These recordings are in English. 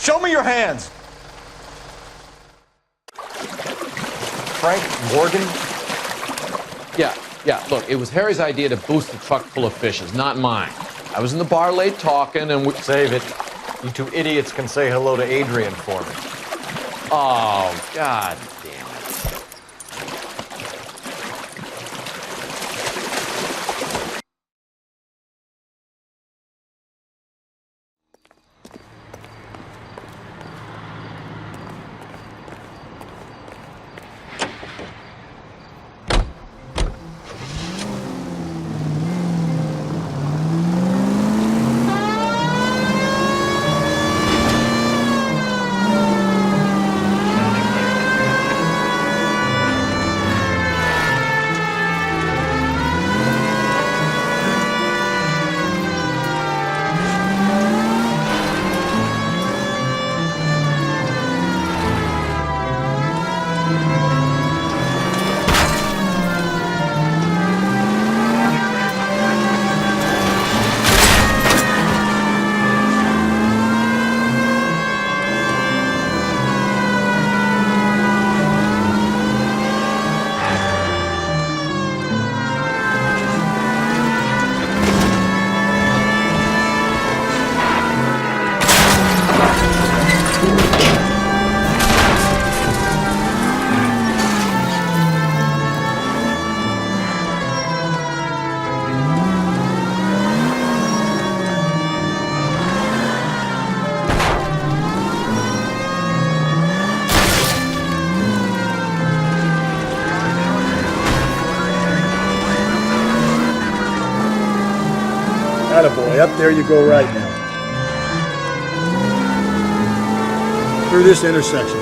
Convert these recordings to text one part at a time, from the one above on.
Show me your hands! Frank Morgan? Yeah, look, it was Harry's idea to boost the truck full of fishes, not mine. I was in the bar late talking and we... Save it. You two idiots can say hello to Adrian for me. Oh, God damn it. Attaboy, up there you go right now. Through this intersection.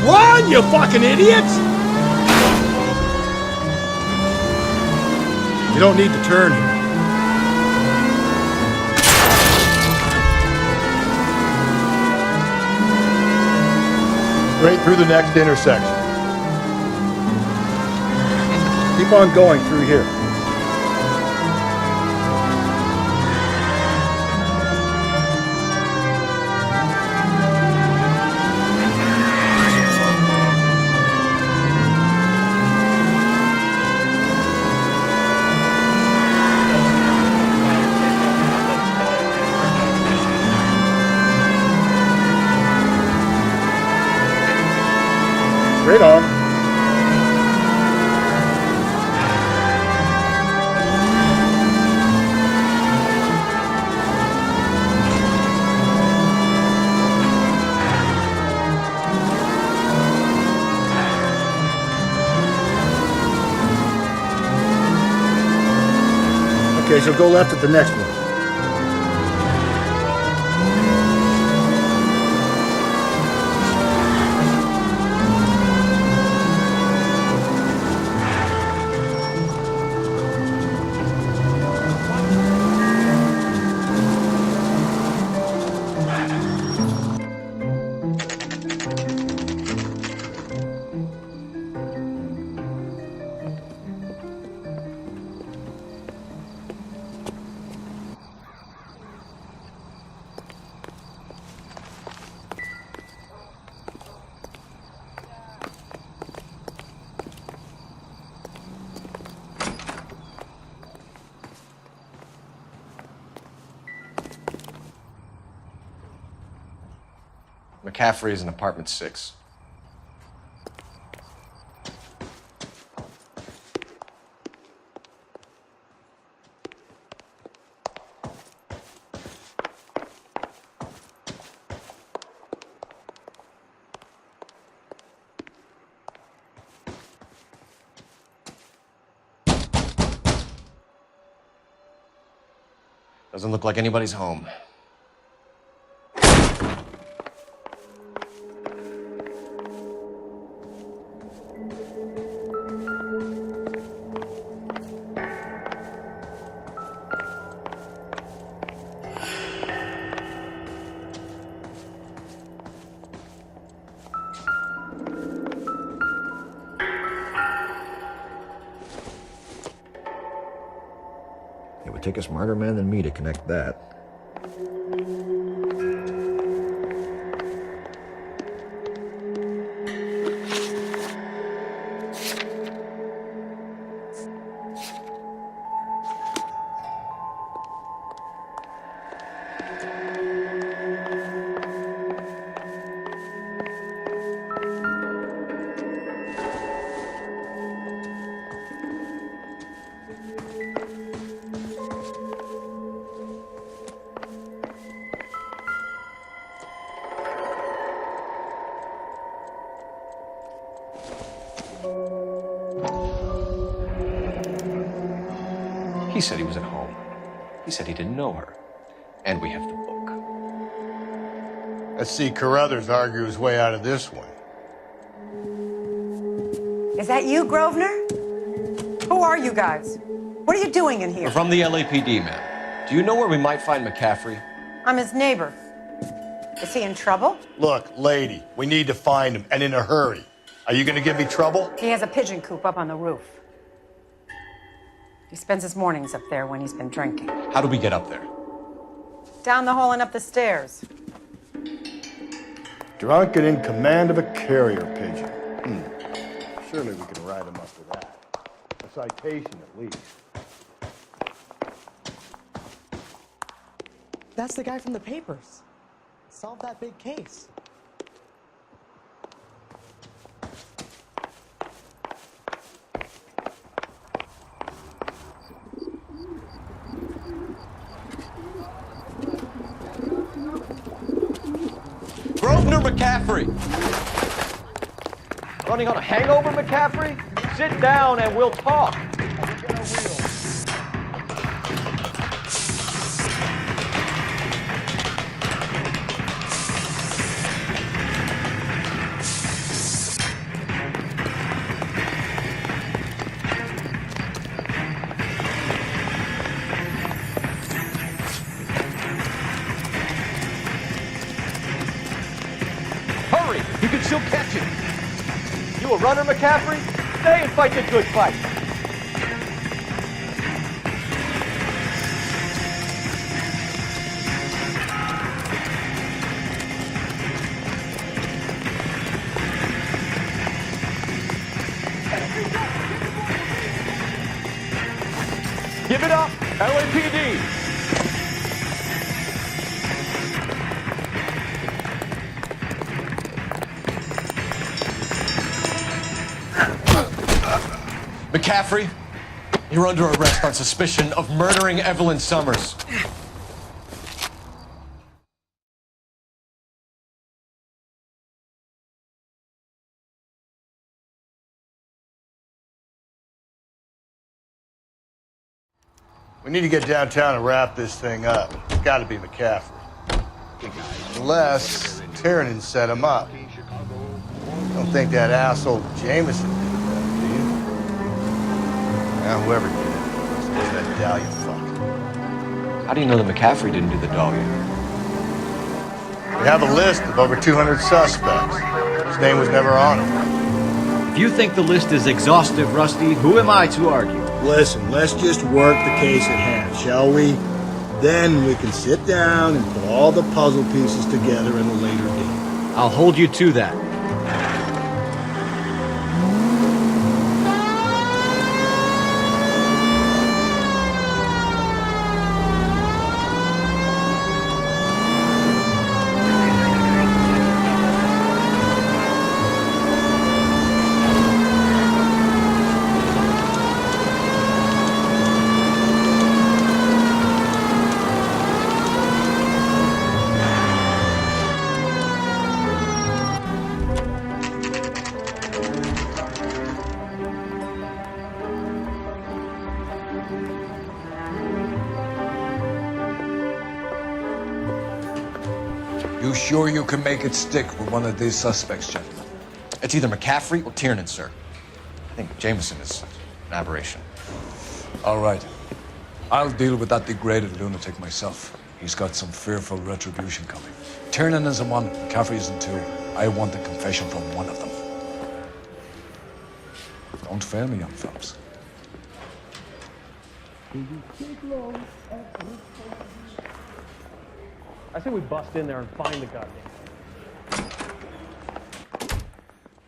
Run, you fucking idiots! You don't need to turn here. Straight through the next intersection. Keep on going through here. Straight on. Okay, so go left at the next one. McCaffrey's in apartment 6. Doesn't look like anybody's home. It'd take a smarter man than me to connect that. He said he was at home. He said he didn't know her. And we have the book. Let's see Carruthers argue his way out of this one. Is that you, Grosvenor? Who are you guys? What are you doing in here? We're from the LAPD, ma'am. Do you know where we might find McCaffrey? I'm his neighbor. Is he in trouble? Look, lady, we need to find him, and in a hurry. Are you gonna give me trouble? He has a pigeon coop up on the roof. He spends his mornings up there when he's been drinking. How do we get up there? Down the hall and up the stairs. Drunk and in command of a carrier pigeon. Surely we can write him up for that. A citation, at least. That's the guy from the papers. Solved that big case. Grosvenor McCaffrey! Running on a hangover, McCaffrey? Sit down and we'll talk. Hurry! You can still catch it. You a runner, McCaffrey? Stay and fight the good fight. Give it up, LAPD. McCaffrey, you're under arrest on suspicion of murdering Evelyn Summers. We need to get downtown and wrap this thing up. It's gotta be McCaffrey. Unless Tiernan set him up. Don't think that asshole Jameson did that, do you? Now, whoever did it, it's that Dahlia fuck. How do you know that McCaffrey didn't do the Dahlia? We have a list of over 200 suspects. His name was never on it. If you think the list is exhaustive, Rusty, who am I to argue? Listen, let's just work the case at hand, shall we? Then we can sit down and put all the puzzle pieces together at a later date. I'll hold you to that. You sure you can make it stick with one of these suspects, gentlemen? It's either McCaffrey or Tiernan, sir. I think Jameson is an aberration. All right. I'll deal with that degraded lunatic myself. He's got some fearful retribution coming. Tiernan isn't one, McCaffrey isn't two. I want a confession from one of them. Don't fail me, young fellas. I say we bust in there and find the goddamn.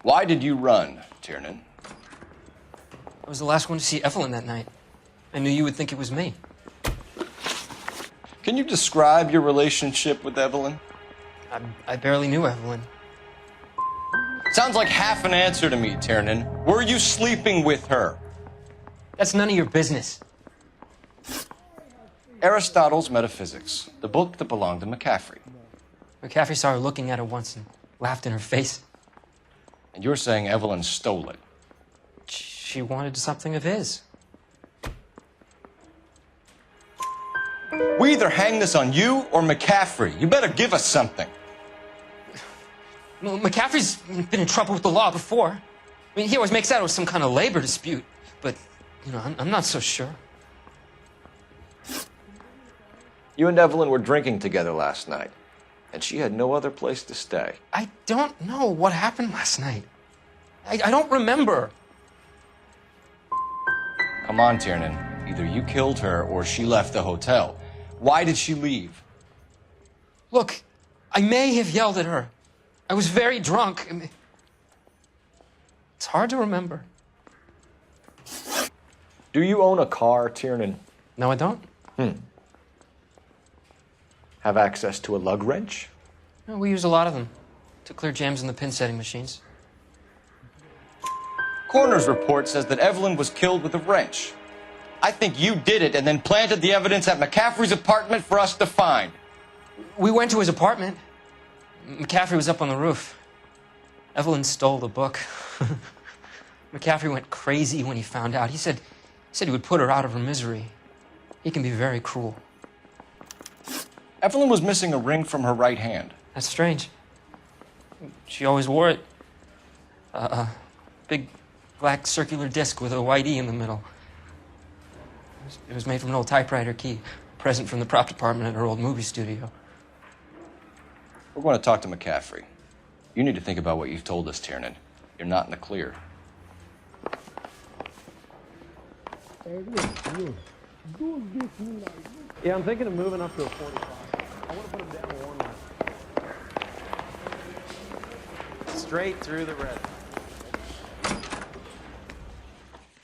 Why did you run, Tiernan? I was the last one to see Evelyn that night. I knew you would think it was me. Can you describe your relationship with Evelyn? I barely knew Evelyn. Sounds like half an answer to me, Tiernan. Were you sleeping with her? That's none of your business. Aristotle's Metaphysics, the book that belonged to McCaffrey. McCaffrey saw her looking at it once and laughed in her face. And you're saying Evelyn stole it? She wanted something of his. We either hang this on you or McCaffrey. You better give us something. Well, McCaffrey's been in trouble with the law before. I mean, he always makes out it was some kind of labor dispute. But, you know, I'm not so sure. You and Evelyn were drinking together last night, and she had no other place to stay. I don't know what happened last night. I don't remember. Come on, Tiernan. Either you killed her or she left the hotel. Why did she leave? Look, I may have yelled at her. I was very drunk. I mean, it's hard to remember. Do you own a car, Tiernan? No, I don't. Have access to a lug wrench? No, we use a lot of them to clear jams in the pin setting machines. Coroner's report says that Evelyn was killed with a wrench. I think you did it and then planted the evidence at McCaffrey's apartment for us to find. We went to his apartment. McCaffrey was up on the roof. Evelyn stole the book. McCaffrey went crazy when he found out. He said he would put her out of her misery. He can be very cruel. Evelyn was missing a ring from her right hand. That's strange. She always wore it. Big black circular disc with a white E in the middle. It was made from an old typewriter key, a present from the prop department at her old movie studio. We're going to talk to McCaffrey. You need to think about what you've told us, Tiernan. You're not in the clear. Yeah, I'm thinking of moving up to a 45. I want to put him down to one line. Straight through the red.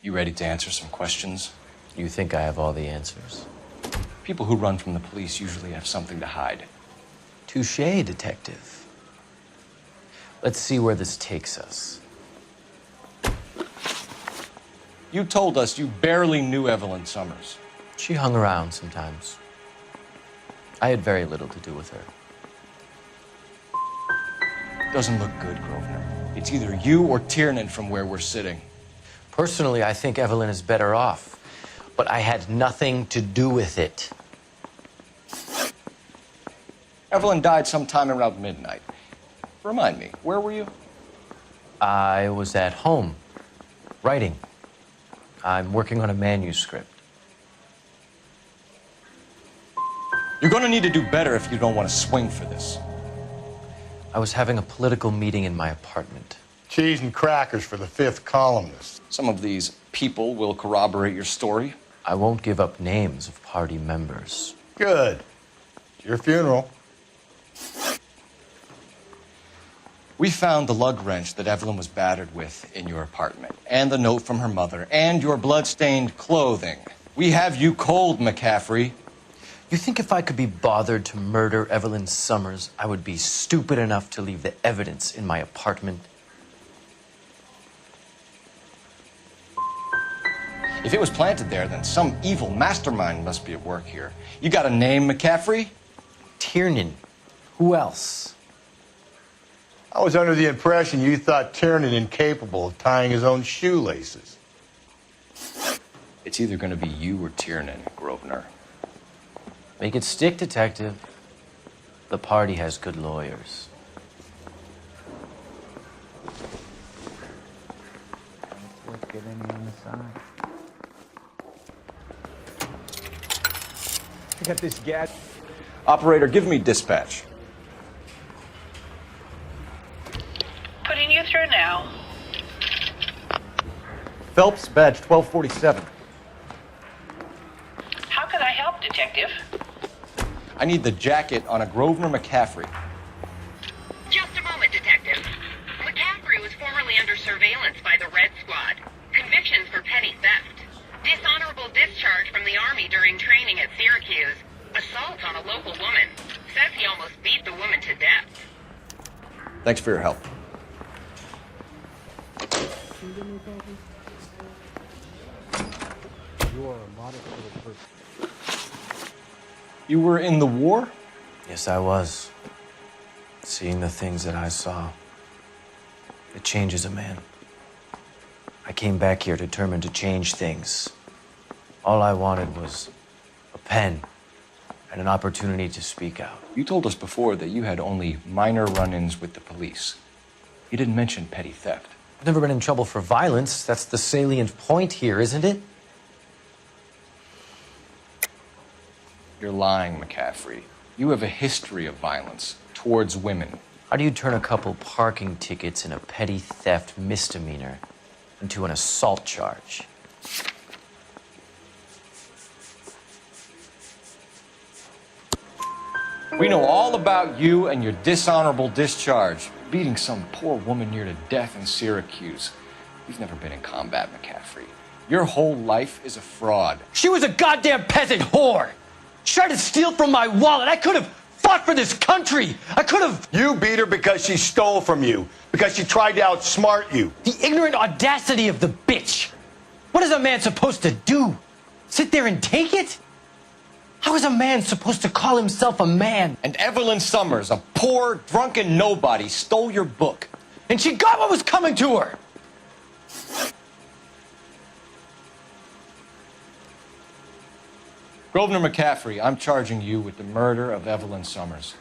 You ready to answer some questions? You think I have all the answers? People who run from the police usually have something to hide. Touché, detective. Let's see where this takes us. You told us you barely knew Evelyn Summers. She hung around sometimes. I had very little to do with her. Doesn't look good, Grosvenor. It's either you or Tiernan from where we're sitting. Personally, I think Evelyn is better off, but I had nothing to do with it. Evelyn died sometime around midnight. Remind me, where were you? I was at home, writing. I'm working on a manuscript. You're going to need to do better if you don't want to swing for this. I was having a political meeting in my apartment. Cheese and crackers for the fifth columnist. Some of these people will corroborate your story. I won't give up names of party members. Good. It's your funeral. We found the lug wrench that Evelyn was battered with in your apartment, and the note from her mother, and your blood-stained clothing. We have you cold, McCaffrey. You think if I could be bothered to murder Evelyn Summers, I would be stupid enough to leave the evidence in my apartment? If it was planted there, then some evil mastermind must be at work here. You got a name, McCaffrey? Tiernan. Who else? I was under the impression you thought Tiernan incapable of tying his own shoelaces. It's either going to be you or Tiernan, Grosvenor. Make it stick, detective. The party has good lawyers. Let's get any on the side. I got this gadget. Operator, give me dispatch. Putting you through now. Phelps, badge 1247. Detective. I need the jacket on a Grosvenor McCaffrey. Just a moment, Detective. McCaffrey was formerly under surveillance by the Red Squad. Convictions for petty theft. Dishonorable discharge from the Army during training at Syracuse. Assault on a local woman. Says he almost beat the woman to death. Thanks for your help. You are a modest little person. You were in the war? Yes, I was. Seeing the things that I saw, it changes a man. I came back here determined to change things. All I wanted was a pen and an opportunity to speak out. You told us before that you had only minor run-ins with the police. You didn't mention petty theft. I've never been in trouble for violence. That's the salient point here, isn't it? You're lying, McCaffrey. You have a history of violence towards women. How do you turn a couple parking tickets and a petty theft misdemeanor into an assault charge? We know all about you and your dishonorable discharge, beating some poor woman near to death in Syracuse. You've never been in combat, McCaffrey. Your whole life is a fraud. She was a goddamn peasant whore! She tried to steal from my wallet. I could have fought for this country. I could have... You beat her because she stole from you, because she tried to outsmart you. The ignorant audacity of the bitch. What is a man supposed to do? Sit there and take it? How is a man supposed to call himself a man? And Evelyn Summers, a poor, drunken nobody, stole your book. And she got what was coming to her. Grosvenor McCaffrey, I'm charging you with the murder of Evelyn Summers.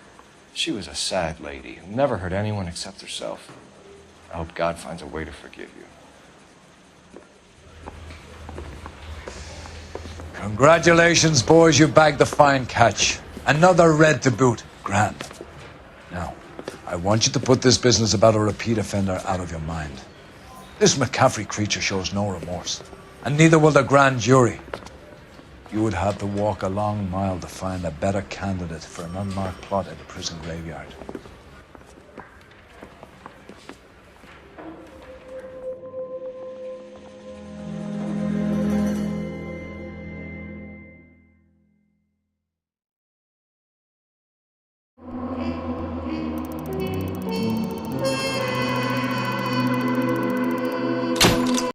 She was a sad lady who never hurt anyone except herself. I hope God finds a way to forgive you. Congratulations, boys. You bagged the fine catch. Another red to boot. Grand. Now, I want you to put this business about a repeat offender out of your mind. This McCaffrey creature shows no remorse, and neither will the grand jury. You would have to walk a long mile to find a better candidate for an unmarked plot at the prison graveyard.